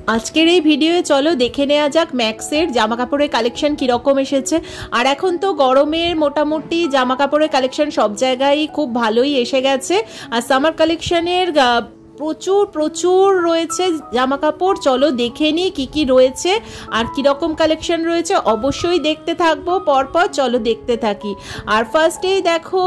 আজকের এই ভিডিওয়ে চলো দেখে নেওয়া যাক ম্যাক্সের জামা কাপড়ের কালেকশন কীরকম এসেছে। আর এখন তো গরমের মোটামুটি জামা কাপড়ের কালেকশন সব জায়গায় খুব ভালোই এসে গেছে। আর সামার কালেকশনের প্রচুর প্রচুর রয়েছে জামা কাপড়। চলো দেখে নিই কী কী রয়েছে আর কীরকম কালেকশন রয়েছে, অবশ্যই দেখতে থাকবো পরপর। চলো দেখতে থাকি। আর ফার্স্টেই দেখো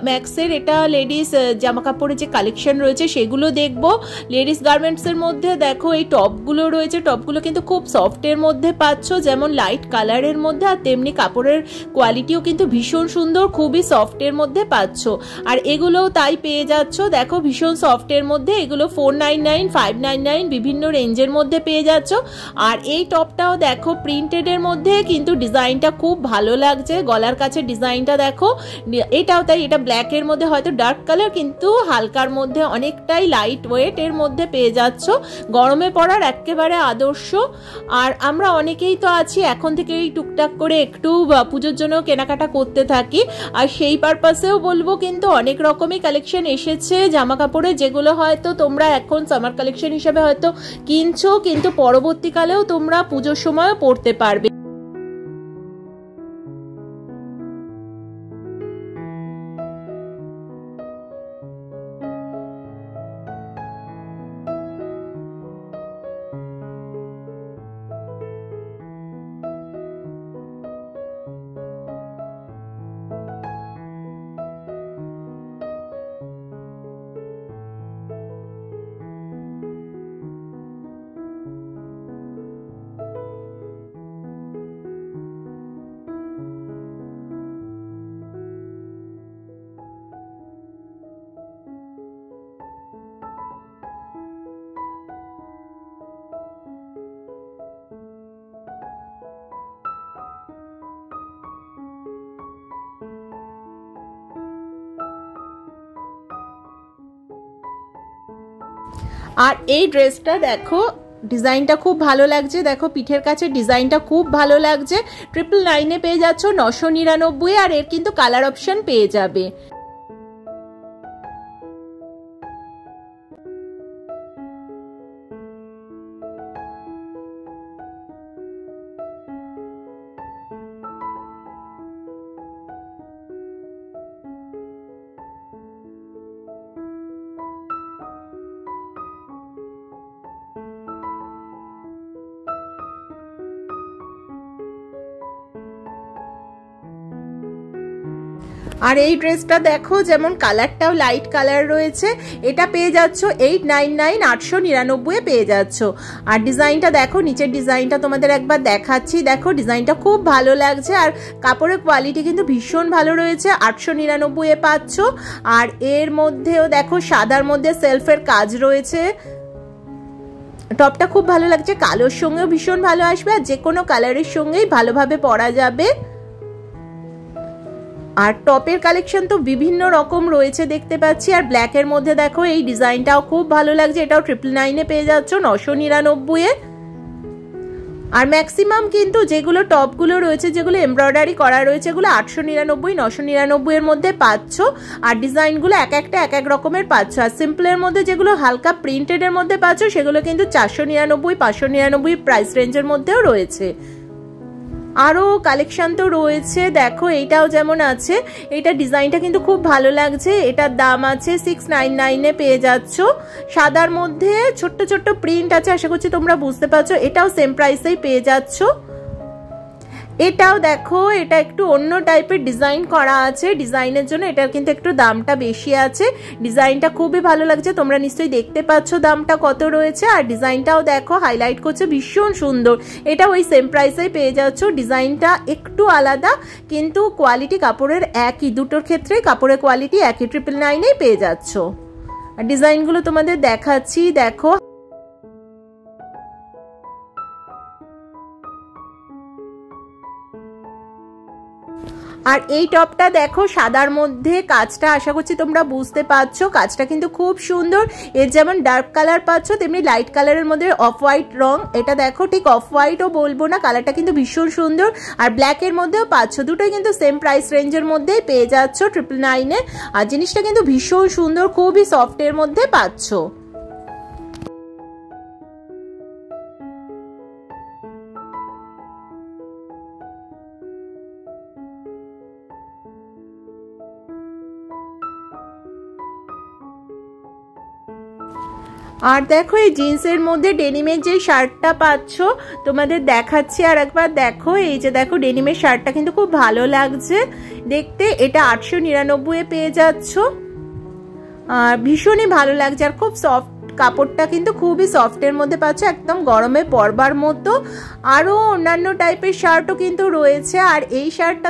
ম্যাক্সের এটা লেডিস জামা কাপড়ের যে কালেকশন রয়েছে সেগুলো দেখবো। লেডিস গার্মেন্টসের মধ্যে দেখো এই টপগুলো রয়েছে, টপগুলো কিন্তু খুব সফটের মধ্যে পাচ্ছ, যেমন লাইট কালারের মধ্যে, আর তেমনি কাপড়ের কোয়ালিটিও কিন্তু ভীষণ সুন্দর, খুবই সফটের মধ্যে পাচ্ছ। আর এগুলোও তাই পেয়ে যাচ্ছ, দেখো ভীষণ সফটের মধ্যে। এগুলো 499, 599 বিভিন্ন রেঞ্জের মধ্যে পেয়ে যাচ্ছ। আর এই টপটাও দেখো প্রিন্টেডের মধ্যে, কিন্তু ডিজাইনটা খুব ভালো লাগছে। গলার কাছে ডিজাইনটা দেখো, এটাও তাই, এটা ব্ল্যাকের মধ্যে হয়তো ডার্ক কালার, কিন্তু হালকার মধ্যে অনেকটাই লাইট ওয়েট এর মধ্যে পেয়ে যাচ্ছ। গরমে পরার একেবারে আদর্শ। আর আমরা অনেকেই তো আছি এখন থেকেই টুকটাক করে একটু পুজোর জন্য কেনাকাটা করতে থাকি, আর সেই পারপাসেও বলবো কিন্তু অনেক রকমই কালেকশন এসেছে জামা কাপড়ে, যেগুলো হয়তো তোমরা এখন সামার কালেকশন হিসেবে হয়তো কিনছো, কিন্তু পরবর্তীকালেও তোমরা পুজোর সময়ও পরতে পারবে। আর এই ড্রেসটা দেখো, ডিজাইনটা খুব ভালো লাগছে। দেখো পিঠের কাছে ডিজাইনটা খুব ভালো লাগছে। 999 পেয়ে যাচ্ছ 999, আর এর কিন্তু কালার অপশন পেয়ে যাবে। আর এই ড্রেসটা দেখো, যেমন কালারটাও লাইট কালার রয়েছে, এটা পেয়ে যাচ্ছ 899, 899 পেয়ে যাচ্ছ। আর ডিজাইনটা দেখো, নিচের ডিজাইনটা তোমাদের একবার দেখাচ্ছি। দেখো ডিজাইনটা খুব ভালো লাগছে, আর কাপড়ের কোয়ালিটি কিন্তু ভীষণ ভালো রয়েছে। 899 পাচ্ছ। আর এর মধ্যেও দেখো সাদার মধ্যে সেলফের কাজ রয়েছে। টপটা খুব ভালো লাগছে, কালোর সঙ্গেও ভীষণ ভালো আসবে, আর যে কোনো কালারের সঙ্গেই ভালোভাবে পরা যাবে। আর টপের কালেকশন তো বিভিন্ন রকম রয়েছে দেখতে পাচ্ছি। আর ব্ল্যাকের মধ্যে দেখো এই ডিজাইনটাও খুব ভালো লাগছে, এটাও 999 পেয়ে যাচ্ছ 999। আর ম্যাক্সিমাম কিন্তু যেগুলো টপগুলো রয়েছে, যেগুলো এমব্রয়ডারি করা রয়েছে, এগুলো 899, 999 এর মধ্যে পাচ্ছ। আর ডিজাইনগুলো এক একটা এক এক রকমের পাচ্ছ। আর সিম্পলের মধ্যে যেগুলো হালকা প্রিন্টেডের মধ্যে পাচ্ছ, সেগুলো কিন্তু 499, 599 প্রাইস রেঞ্জের মধ্যেও রয়েছে। আরও কালেকশন তো রয়েছে, দেখো এইটাও যেমন আছে, এটা ডিজাইনটা কিন্তু খুব ভালো লাগছে। এটার দাম আছে 699 পেয়ে যাচ্ছ। সাদার মধ্যে ছোট্ট ছোট্ট প্রিন্ট আছে, আশা করছি তোমরা বুঝতে পারছো। এটাও সেম প্রাইসেই পেয়ে যাচ্ছ। এটাও দেখো, এটা একটু অন্য টাইপের ডিজাইন করা আছে, ডিজাইনের জন্য এটার কিন্তু একটু দামটা বেশি আছে। ডিজাইনটা খুবই ভালো লাগছে, তোমরা নিশ্চয়ই দেখতে পাচ্ছ দামটা কত রয়েছে। আর ডিজাইনটাও দেখো হাইলাইট করছে, ভীষণ সুন্দর। এটা ওই সেম প্রাইসেই পেয়ে যাচ্ছ। ডিজাইনটা একটু আলাদা, কিন্তু কোয়ালিটি কাপড়ের একই, দুটোর ক্ষেত্রে কাপড়ের কোয়ালিটি একই। 999 পেয়ে যাচ্ছ। আর ডিজাইনগুলো তোমাদের দেখাচ্ছি, দেখো। আর এই টপটা দেখো সাদার মধ্যে কাজটা, আশা করছি তোমরা বুঝতে পারছো, কাজটা কিন্তু খুব সুন্দর। এর যেমন ডার্ক কালার পাচ্ছ, তেমনি লাইট কালারের মধ্যে অফ হোয়াইট রং। এটা দেখো ঠিক অফ হোয়াইটও বলবো না, কালারটা কিন্তু ভীষণ সুন্দর। আর ব্ল্যাকের মধ্যেও পাচ্ছ, দুটোই কিন্তু সেম প্রাইস রেঞ্জের মধ্যেই পেয়ে যাচ্ছ 999-এ। আর জিনিসটা কিন্তু ভীষণ সুন্দর, খুবই সফটের মধ্যে পাচ্ছ। আর দেখো এই জিন্সের মধ্যে ডেনিমের যে শার্টটা পাচ্ছ তোমাদের দেখাচ্ছি আর একবার দেখো। এই যে দেখো ডেনিমের শার্টটা কিন্তু খুব ভালো লাগছে দেখতে। এটা 899 পেয়ে যাচ্ছ আর ভীষণই ভালো লাগছে আর খুব সফট কাপড়টা কিন্তু খুবই সফটের মধ্যে পাচ্ছ, একদম গরমে পরবার মতো। আরো অন্যান্য টাইপের শার্টও কিন্তু রয়েছে আর এই শার্টটা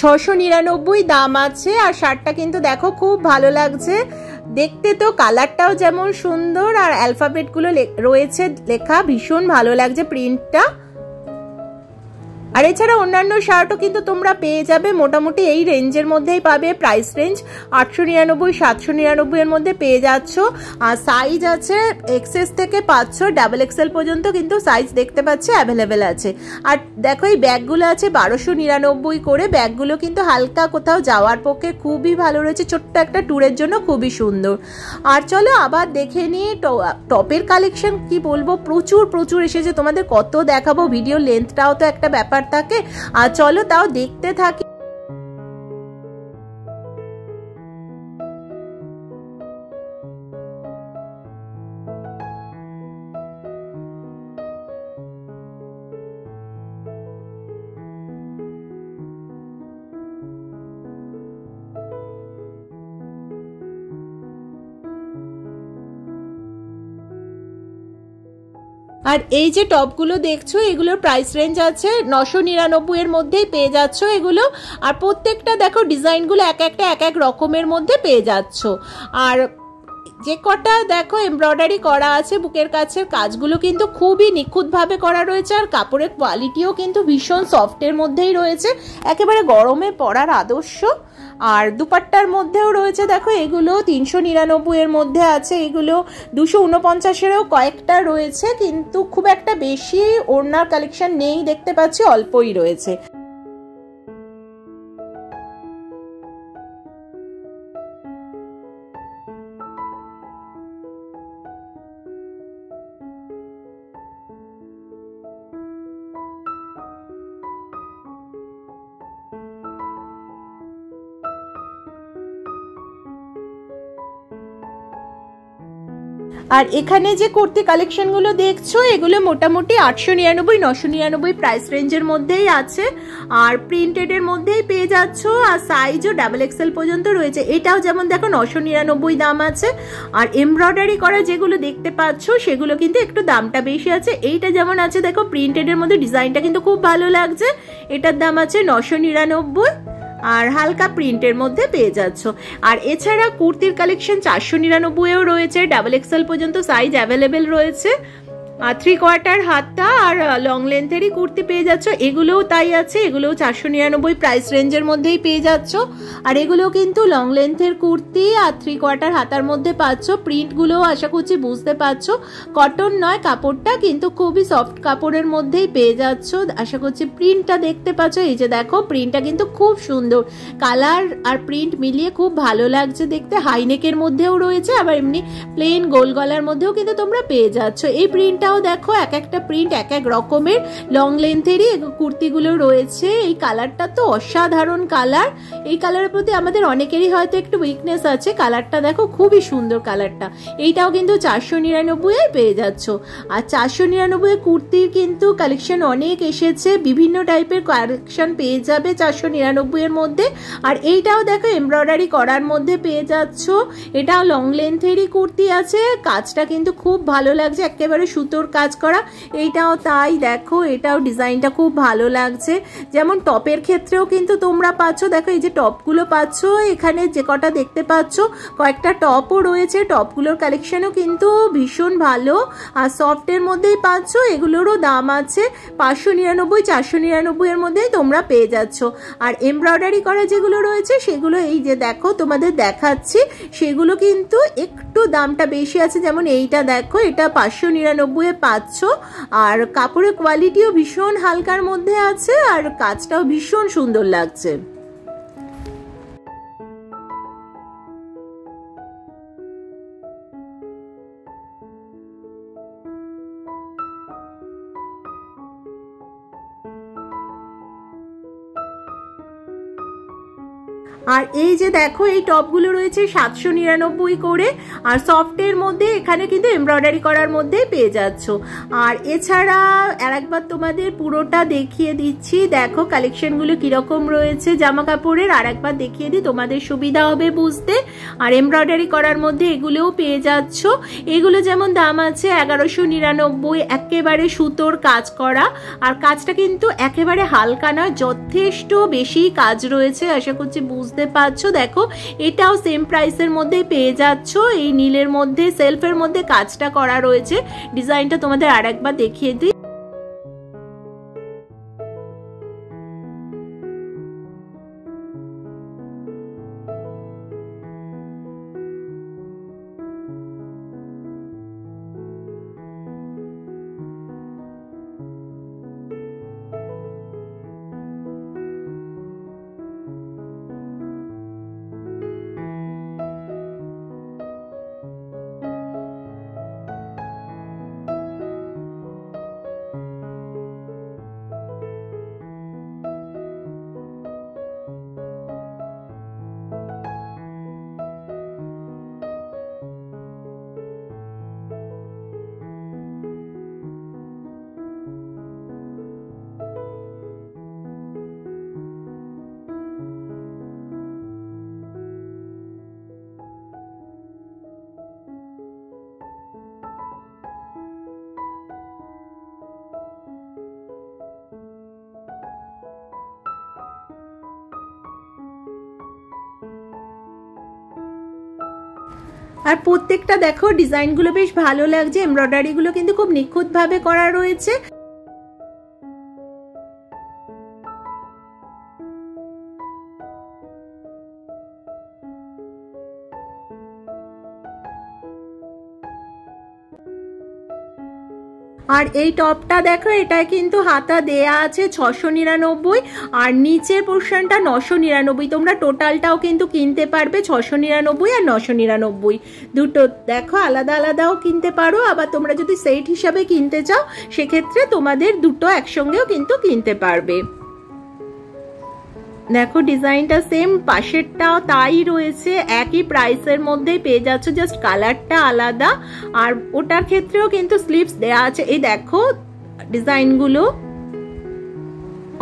699 দাম আছে। আর শার্টটা কিন্তু দেখো খুব ভালো লাগছে দেখতে, তো কালারটাও যেমন সুন্দর আর অ্যালফাবেটগুলো রয়েছে লেখা, ভীষণ ভালো লাগছে প্রিন্টটা। আর এছাড়া অন্যান্য শার্টও কিন্তু তোমরা পেয়ে যাবে, মোটামুটি এই রেঞ্জের মধ্যেই পাবে। প্রাইস রেঞ্জ 899 799 এর মধ্যে পেয়ে যাচ্ছ। আর সাইজ আছে এক্সএস থেকে পাচ্ছ ডাবল এক্সেল পর্যন্ত কিন্তু সাইজ দেখতে পাচ্ছি অ্যাভেলেবেল আছে। আর দেখো এই ব্যাগগুলো আছে 1299 করে। ব্যাগগুলো কিন্তু হালকা কোথাও যাওয়ার পক্ষে খুবই ভালো রয়েছে, ছোট্ট একটা ট্যুরের জন্য খুবই সুন্দর। আর চলো আবার দেখে নিই টপের কালেকশন। কি বলবো, প্রচুর এসেছে, তোমাদের কত দেখাবো, ভিডিও লেন্থটাও তো একটা ব্যাপার থাকে। আর চলো তাও দেখতে থাকি। আর এই যে টপগুলো দেখছো এগুলোর প্রাইস রেঞ্জ আছে 999 এর মধ্যেই পেয়ে যাচ্ছ এগুলো। আর প্রত্যেকটা দেখো ডিজাইনগুলো এক এক রকমের মধ্যে পেয়ে যাচ্ছ। আর যে কটা দেখো এমব্রয়ডারি করা আছে বুকের কাছের কাজগুলো কিন্তু খুবই নিখুঁতভাবে করা রয়েছে আর কাপড়ের কোয়ালিটিও কিন্তু ভীষণ সফটের মধ্যেই রয়েছে, একেবারে গরমে পরার আদর্শ। আর দুপাট্টার মধ্যেও রয়েছে দেখো, এগুলো 399 এর মধ্যে আছে, এগুলো 249-এরও কয়েকটা রয়েছে, কিন্তু খুব একটা বেশি ওড়নার কালেকশন নেই দেখতে পাচ্ছি, অল্পই রয়েছে। আর এখানে যে কুর্তি কালেকশনগুলো দেখছো এগুলো মোটামুটি 899 999 প্রাইস রেঞ্জের মধ্যেই আছে আর প্রিন্টেডের মধ্যেই পেয়ে যাচ্ছ। আর সাইজও ডাবল এক্সেল পর্যন্ত রয়েছে। এটাও যেমন দেখো 999 দাম আছে। আর এমব্রয়ডারি করা যেগুলো দেখতে পাচ্ছ সেগুলো কিন্তু একটু দামটা বেশি আছে। এইটা যেমন আছে দেখো প্রিন্টেডের মধ্যে, ডিজাইনটা কিন্তু খুব ভালো লাগছে, এটার দাম আছে 999 আর হালকা প্রিন্টের মধ্যে পেয়ে যাচ্ছ। আর এছাড়া কুর্তির কালেকশন 499-এও রয়েছে, ডাবল এক্সেল পর্যন্ত সাইজ অ্যাভেলেবেল রয়েছে। আর 3/4 হাতটা আর লং লেন্থেরই কুর্তি পেয়ে যাচ্ছ, এগুলোও তাই আছে, এগুলোও 499 প্রাইস রেঞ্জের মধ্যেই পেয়ে যাচ্ছ। আর এগুলো কিন্তু লং লেন্থের কুর্তি আর 3/4 হাতার মধ্যে পাচ্ছ। প্রিন্টগুলোও আশা করছি বুঝতে পারছো, কটন নয় কাপড়টা, কিন্তু খুবই সফট কাপড়ের মধ্যেই পেয়ে যাচ্ছ। আশা করছি প্রিন্টটা দেখতে পাচ্ছ, এই যে দেখো প্রিন্টটা কিন্তু খুব সুন্দর, কালার আর প্রিন্ট মিলিয়ে খুব ভালো লাগছে দেখতে। হাইনেকের মধ্যেও রয়েছে, আবার এমনি প্লেন গোল গলার মধ্যেও কিন্তু তোমরা পেয়ে যাচ্ছ। এই প্রিন্টটাও দেখো এক একটা প্রিন্ট এক এক রকমের, লং লেন্থেরই কুর্তিগুলো রয়েছে। এই কালারটা তো অসাধারণ কালার, এই কালারের প্রতি আমাদের অনেকেরই হয়তো একটু উইকনেস আছে। কালারটা দেখো খুবই সুন্দর কালারটা। এইটাও কিন্তু 499 পেয়ে যাচ্ছ। আর 499 কুর্তির কিন্তু কালেকশন অনেক এসেছে, বিভিন্ন টাইপের কালেকশন পেয়ে যাবে 499 এর মধ্যে। আর এইটাও দেখো এমব্রয়ডারি করার মধ্যে পেয়ে যাচ্ছ, এটাও লং লেন্থেরই কুর্তি আছে, কাজটা কিন্তু খুব ভালো লাগছে, একেবারে সুতোর কাজ করা। এইটাও তাই দেখো, এটাও ডিজাইনটা খুব ভালো লাগছে। যেমন টপের ক্ষেত্রেও কিন্তু তোমরা পাচ্ছ, দেখো এই যে টপগুলো পাচ্ছ, এখানে যে কটা দেখতে পাচ্ছ কয়েকটা টপও রয়েছে, টপগুলোর কালেকশনও কিন্তু ভীষণ ভালো আর সফটের মধ্যেই পাচ্ছ। এগুলোরও দাম আছে 599 499 এর মধ্যেই তোমরা পেয়ে যাচ্ছ। আর এমব্রয়ডারি করা যেগুলো রয়েছে সেগুলো এই যে দেখো তোমাদের দেখাচ্ছি, সেগুলো কিন্তু একটু দামটা বেশি আছে। যেমন এইটা দেখো, এটা 599 পাচ্ছ আর কাপড়ের কোয়ালিটিও ভীষণ হালকার মধ্যে আছে আর কাজটাও ভীষণ সুন্দর লাগছে। আর এই যে দেখো এই টপগুলো রয়েছে 799 করে, আর সফটের মধ্যে এখানে কিন্তু এমব্রয়ডারি করার মধ্যেই পেয়ে যাচ্ছ। আর এছাড়া আরেকবার তোমাদের পুরোটা দেখিয়ে দিচ্ছি, দেখো কালেকশনগুলো কিরকম রয়েছে জামা কাপড়ের, আর একবার দেখিয়ে দিই তোমাদের সুবিধা হবে বুঝতে। আর এমব্রয়ডারি করার মধ্যে এগুলোও পেয়ে যাচ্ছ। এগুলো যেমন দাম আছে 1199, একেবারে সুতোর কাজ করা, আর কাজটা কিন্তু একেবারে হালকা না, যথেষ্ট বেশি কাজ রয়েছে, আশা করছি বুঝতে পারছো। দেখো এটাও সেম প্রাইসের মধ্যে পেয়ে যাচ্ছ, এই নীলের মধ্যে সেলফের মধ্যে কাজটা করা রয়েছে। ডিজাইনটা তোমাদের আরেকবার দেখিয়ে দিই। আর প্রত্যেকটা দেখো ডিজাইনগুলো বেশ ভালো লাগছে, এমব্রয়ডারিগুলো কিন্তু খুব নিখুঁতভাবে করা রয়েছে। আর এই টপটা দেখো, এটা কিন্তু হাতা দেয়া আছে 699, আর নিচের পোর্শনটা 999। তোমরা টোটালটাও কিন্তু কিনতে পারবে 699 আর 999 দুটো, দেখো আলাদা আলাদাও কিনতে পারো, আবার তোমরা যদি সেট হিসাবে কিনতে চাও সেক্ষেত্রে তোমাদের দুটো একসঙ্গেও কিন্তু কিনতে পারবে। দেখো ডিজাইনটা সেম, পাশেরটাও তাই রয়েছে, একই প্রাইসের মধ্যেই পেয়ে যাচ্ছ, জাস্ট কালারটা আলাদা। আর ওটার ক্ষেত্রেও কিন্তু স্লিভস দেয়া আছে। এই দেখো ডিজাইনগুলো,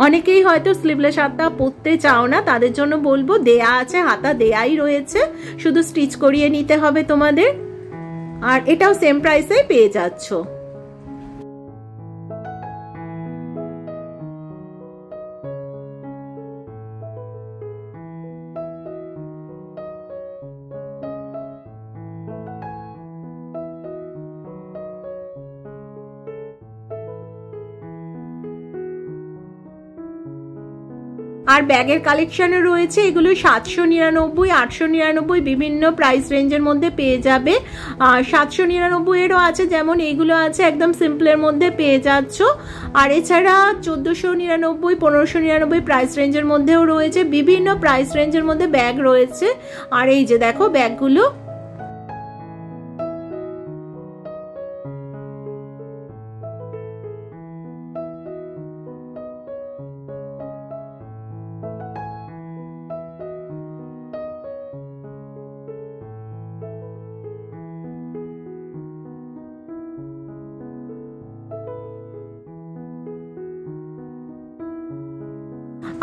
অনেকেই হয়তো স্লিভলেস হাতা পরতে চাও না, তাদের জন্য বলবো দেয়া আছে, হাতা দেয়াই রয়েছে, শুধু স্টিচ করিয়ে নিতে হবে তোমাদের। আর এটাও সেম প্রাইসেই পেয়ে যাচ্ছ। আর ব্যাগের কালেকশনে রয়েছে এগুলো 799, 899, বিভিন্ন প্রাইস রেঞ্জের মধ্যে পেয়ে যাবে। আর 799 এরও আছে, যেমন এইগুলো আছে একদম সিম্পলের মধ্যে পেয়ে যাচ্ছ। আর এছাড়া 1499, 1599 প্রাইস রেঞ্জের মধ্যেও রয়েছে, বিভিন্ন প্রাইস রেঞ্জের মধ্যে ব্যাগ রয়েছে। আর এই যে দেখো ব্যাগগুলো,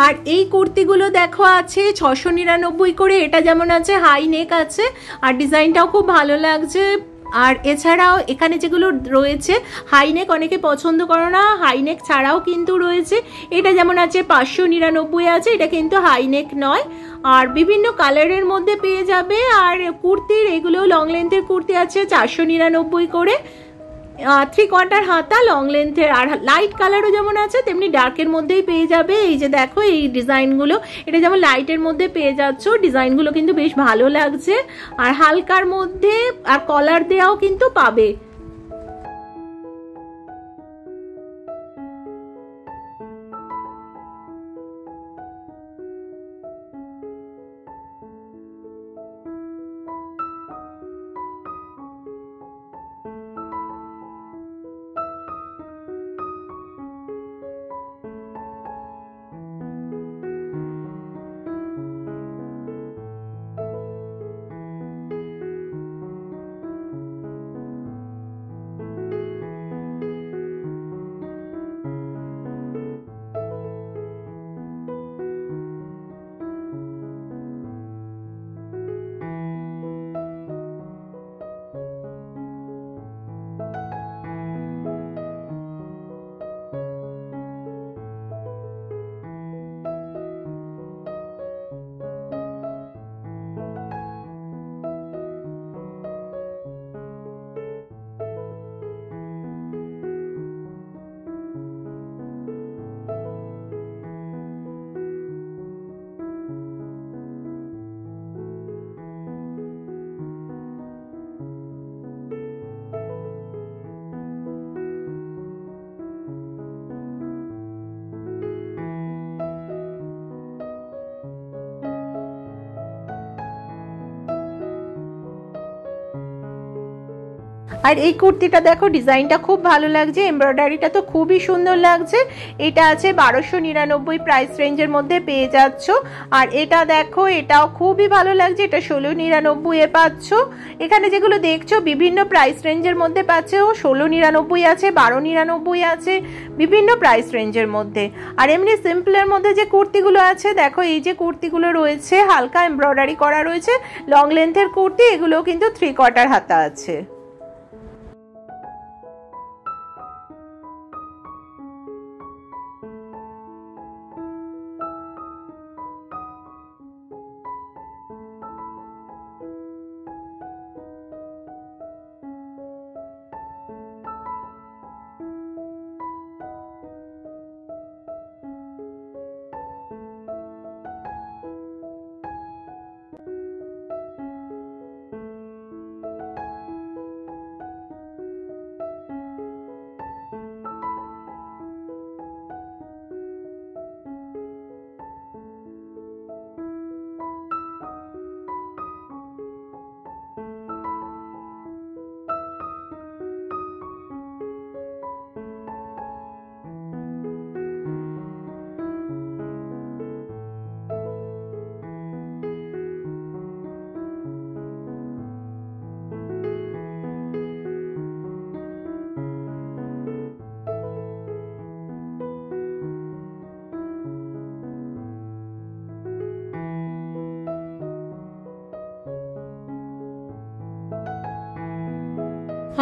আর এই কুর্তিগুলো দেখো আছে 699 করে, এটা যেমন আছে হাই নেক আছে, আর ডিজাইনটাও খুব ভালো লাগছে। আর এছাড়াও এখানে যেগুলো রয়েছে হাইনেক অনেকে পছন্দ করো না, হাইনেক ছাড়াও কিন্তু রয়েছে। এটা যেমন আছে 599 আছে, এটা কিন্তু হাইনেক নয়, আর বিভিন্ন কালারের মধ্যে পেয়ে যাবে। আর কুর্তির এগুলো লং লেন্থের কুর্তি আছে 499 করে, 3/4 হাতা লং লেন্থের। আর লাইট কালারও যেমন আছে তেমনি ডার্কের মধ্যেই পেয়ে যাবে। এই যে দেখো এই ডিজাইনগুলো, এটা যেমন লাইটের মধ্যে পেয়ে যাচ্ছ, ডিজাইনগুলো কিন্তু বেশ ভালো লাগছে। আর হালকার মধ্যে আর কলার দেওয়াও কিন্তু পাবে। আর এই কুর্তিটা দেখো ডিজাইনটা খুব ভালো লাগছে, এমব্রয়ডারিটা তো খুবই সুন্দর লাগছে। এটা আছে 1299 প্রাইস রেঞ্জের মধ্যে পেয়ে যাচ্ছ। আর এটা দেখো এটাও খুবই ভালো লাগছে, এটা 1699 এ পাচ্ছ। এখানে যেগুলো দেখছো বিভিন্ন প্রাইস রেঞ্জের মধ্যে পাচ্ছ, 1699 আছে, 1299 আছে, বিভিন্ন প্রাইস রেঞ্জের মধ্যে। আর এমনি সিম্পলের মধ্যে যে কুর্তিগুলো আছে দেখো, এই যে কুর্তিগুলো রয়েছে হালকা এমব্রয়ডারি করা রয়েছে, লং লেন্থের কুর্তি, এগুলো কিন্তু 3/4 হাতা আছে।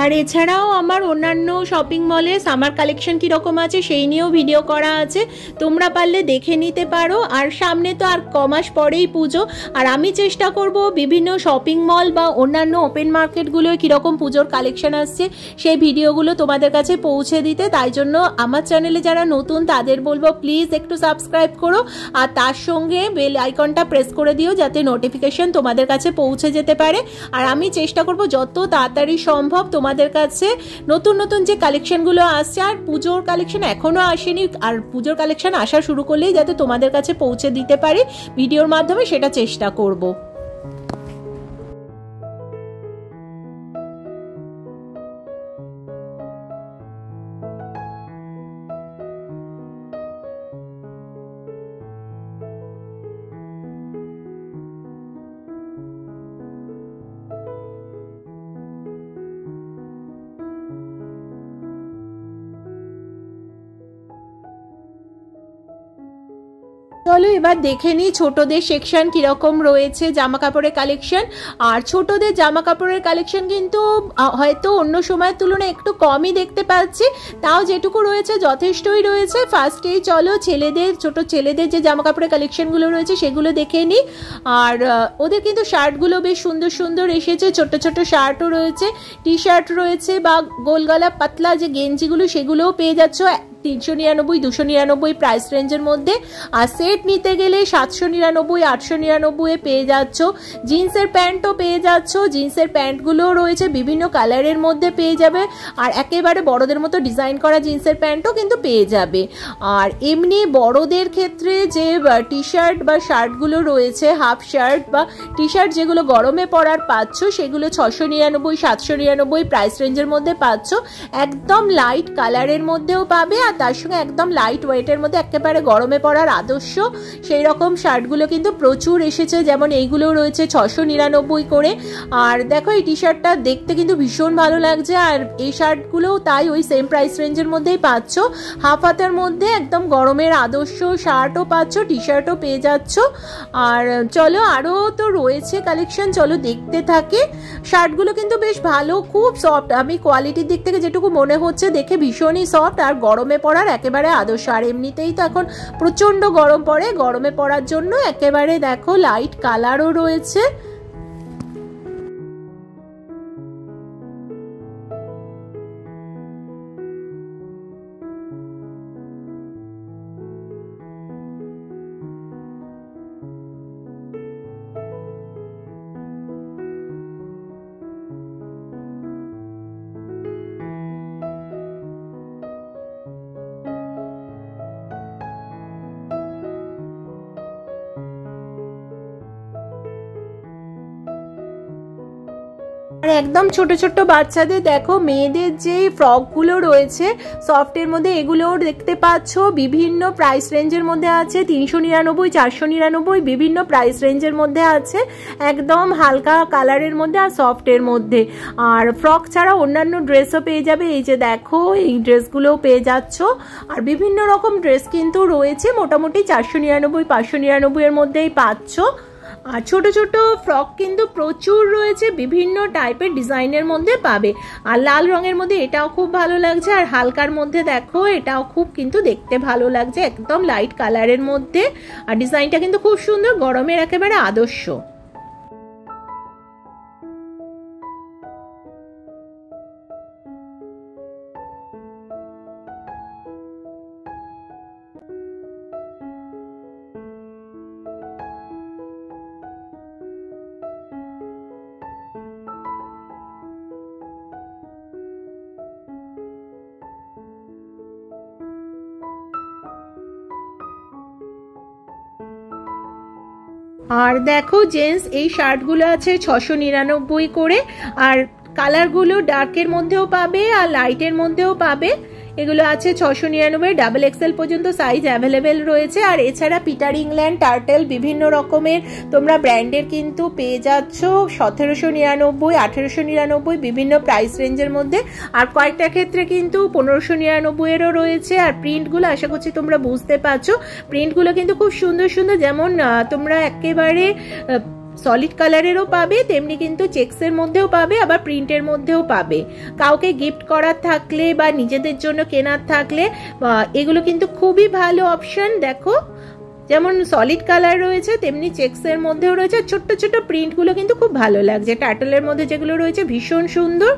আর এছাড়াও আমার অন্যান্য শপিং মলে সামার কালেকশন কীরকম আছে সেই নিয়েও ভিডিও করা আছে, তোমরা পারলে দেখে নিতে পারো। আর সামনে তো আর কমাস পরেই পুজো, আর আমি চেষ্টা করব বিভিন্ন শপিং মল বা অন্যান্য ওপেন মার্কেটগুলোয় কীরকম পুজোর কালেকশন আসছে সেই ভিডিওগুলো তোমাদের কাছে পৌঁছে দিতে। তাই জন্য আমার চ্যানেলে যারা নতুন তাদের বলবো প্লিজ একটু সাবস্ক্রাইব করো, আর তার সঙ্গে বেল আইকনটা প্রেস করে দিও যাতে নোটিফিকেশন তোমাদের কাছে পৌঁছে যেতে পারে। আর আমি চেষ্টা করব যত তাড়াতাড়ি সম্ভব তোমাদের কাছে নতুন নতুন যে কালেকশনগুলো আসছে, আর পুজোর কালেকশন এখনো আসেনি, আর পুজোর কালেকশন আসা শুরু করলেই যাতে তোমাদের কাছে পৌঁছে দিতে পারি ভিডিওর মাধ্যমে, সেটা চেষ্টা করব। চলো এবার দেখে নিই ছোটদের সেকশন কিরকম রয়েছে জামা কাপড়ের কালেকশন। আর ছোটদের জামা কাপড়ের কালেকশন কিন্তু হয়তো অন্য সময়ের তুলনায় একটু কমই দেখতে পাচ্ছি, তাও যেটুকু রয়েছে যথেষ্টই রয়েছে। ফার্স্টেই চলো ছেলেদের, ছোট ছেলেদের যে জামা কাপড়ের কালেকশনগুলো রয়েছে সেগুলো দেখে নিই। আর ওদের কিন্তু শার্টগুলো বেশ সুন্দর সুন্দর এসেছে, ছোট ছোট শার্টও রয়েছে, টি শার্ট রয়েছে, বা গোলগলা পাতলা যে গেঞ্জিগুলো সেগুলোও পেয়ে যাচ্ছ 399 299 প্রাইস রেঞ্জের মধ্যে। আর সেট নিতে গেলে 799 899 পেয়ে যাচ্ছ। জিন্সের প্যান্টও পেয়ে যাচ্ছ, জিন্সের প্যান্টগুলোও রয়েছে বিভিন্ন কালারের মধ্যে পেয়ে যাবে, আর একেবারে বড়দের মতো ডিজাইন করা জিন্সের প্যান্টও কিন্তু পেয়ে যাবে। আর এমনি বড়দের ক্ষেত্রে যে টি শার্ট বা শার্টগুলো রয়েছে, হাফ শার্ট বা টি শার্ট যেগুলো গরমে পরার পাচ্ছ সেগুলো 699 799 প্রাইস রেঞ্জের মধ্যে পাচ্ছ। একদম লাইট কালারের মধ্যেও পাবে, আর তার সঙ্গে একদম লাইট ওয়েটের মধ্যে একেবারে গরমে পরার আদর্শ সেই রকম শার্টগুলো কিন্তু প্রচুর এসেছে, যেমন এইগুলোও রয়েছে 699 করে। আর দেখো এই টি শার্টটা দেখতে কিন্তু ভীষণ ভালো লাগছে, আর এই শার্টগুলোও তাই ওই সেম প্রাইস রেঞ্জের মধ্যেই পাচ্ছ। হাফ হাতের মধ্যে একদম গরমের আদর্শ শার্টও পাচ্ছ, টি শার্টও পেয়ে যাচ্ছ। আর চলো আরও তো রয়েছে কালেকশন, চলো দেখতে থাকে। শার্টগুলো কিন্তু বেশ ভালো, খুব সফট, আমি কোয়ালিটির দিক থেকে যেটুকু মনে হচ্ছে দেখে ভীষণই সফট, আর গরমে পরার একেবারে আদর্শ। আর এমনিতেই তো এখন প্রচণ্ড গরম পড়ে, গরমে পরার জন্য একেবারে দেখো লাইট কালারও রয়েছে। আর একদম ছোট ছোট বাচ্চাদের দেখো মেয়েদের যে ফ্রকগুলো রয়েছে সফটের মধ্যে, এগুলোও দেখতে পাচ্ছ বিভিন্ন প্রাইস রেঞ্জের মধ্যে আছে। 399, 499 বিভিন্ন প্রাইস রেঞ্জের মধ্যে আছে, একদম হালকা কালারের মধ্যে আর সফটের মধ্যে। আর ফ্রক ছাড়া অন্যান্য ড্রেসও পেয়ে যাবে, এই যে দেখো এই ড্রেসগুলোও পেয়ে যাচ্ছ। আর বিভিন্ন রকম ড্রেস কিন্তু রয়েছে, মোটামুটি 499, 599 এর মধ্যেই পাচ্ছ। আর ছোট ছোট ফ্রক কিন্তু প্রচুর রয়েছে, বিভিন্ন টাইপের ডিজাইনের মধ্যে পাবে। আর লাল রঙের মধ্যে এটাও খুব ভালো লাগছে, আর হালকার মধ্যে দেখো এটাও খুব কিন্তু দেখতে ভালো লাগছে, একদম লাইট কালারের মধ্যে। আর ডিজাইনটা কিন্তু খুব সুন্দর, গরমের একেবারে আদর্শ। আর দেখো জেন্টস এই শার্টগুলো আছে 699 করে, আর কালারগুলো ডার্কের মধ্যেও পাবে আর লাইটের মধ্যেও পাবে। এগুলো আছে 699, ডাবল এক্সেল পর্যন্ত সাইজ অ্যাভেলেবেল রয়েছে। আর এছাড়া পিটার ইংল্যান্ড, টার্টেল বিভিন্ন রকমের তোমরা ব্র্যান্ডের কিন্তু পেয়ে যাচ্ছ 1799, 1899 বিভিন্ন প্রাইস রেঞ্জের মধ্যে। আর কয়েকটা ক্ষেত্রে কিন্তু 1599-এরও রয়েছে। আর প্রিন্টগুলো আশা করছি তোমরা বুঝতে পারছো, প্রিন্টগুলো কিন্তু খুব সুন্দর সুন্দর, যেমন তোমরা একেবারে সলিড কালারেরও পাবে, তেমনি কিন্তু চেক্সের মধ্যেও পাবে, আবার প্রিন্টের মধ্যেও পাবে। কাউকে গিফট করার থাকলে বা নিজেদের জন্য কেনার থাকলে এগুলো কিন্তু খুবই ভালো অপশন। দেখো যেমন সলিড কালার রয়েছে তেমনি চেক্সের মধ্যেও রয়েছে, ছোট্ট ছোট্ট প্রিন্টগুলো কিন্তু খুব ভালো লাগছে। টার্টলের মধ্যে যেগুলো রয়েছে ভীষণ সুন্দর।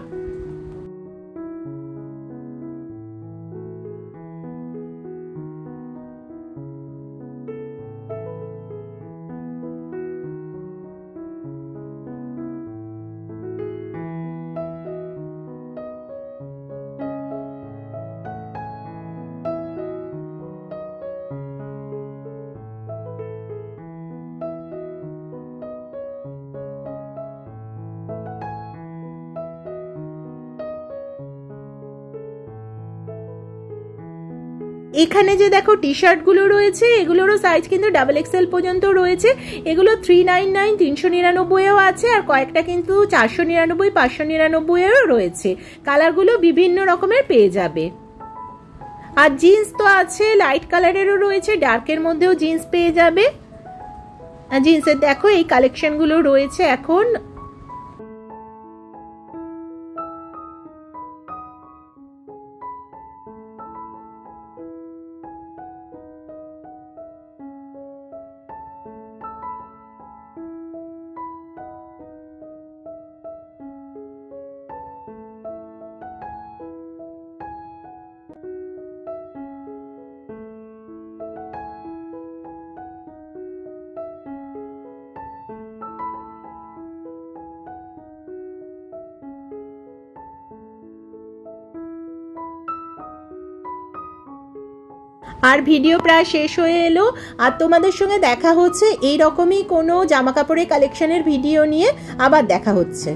এখানে যে দেখো টি শার্ট গুলো রয়েছে এগুলোরও সাইজ কিন্তু ডাবল এক্সেল পর্যন্ত রয়েছে। এগুলো 399, 399-এও আছে, আর কয়েকটা কিন্তু 499, 599-এরও রয়েছে। কালারগুলো বিভিন্ন রকমের পেয়ে যাবে। আর জিন্স তো আছে, লাইট কালারেরও রয়েছে, ডার্কের মধ্যেও জিন্স পেয়ে যাবে। আর জিন্সের দেখো এই কালেকশনগুলো রয়েছে এখন। আর ভিডিও প্রায় শেষ হয়ে এলো, আর তোমাদের সঙ্গে দেখা হচ্ছে এই রকমই কোনো জামা কাপড়ের কালেকশনের ভিডিও নিয়ে। আবার দেখা হচ্ছে।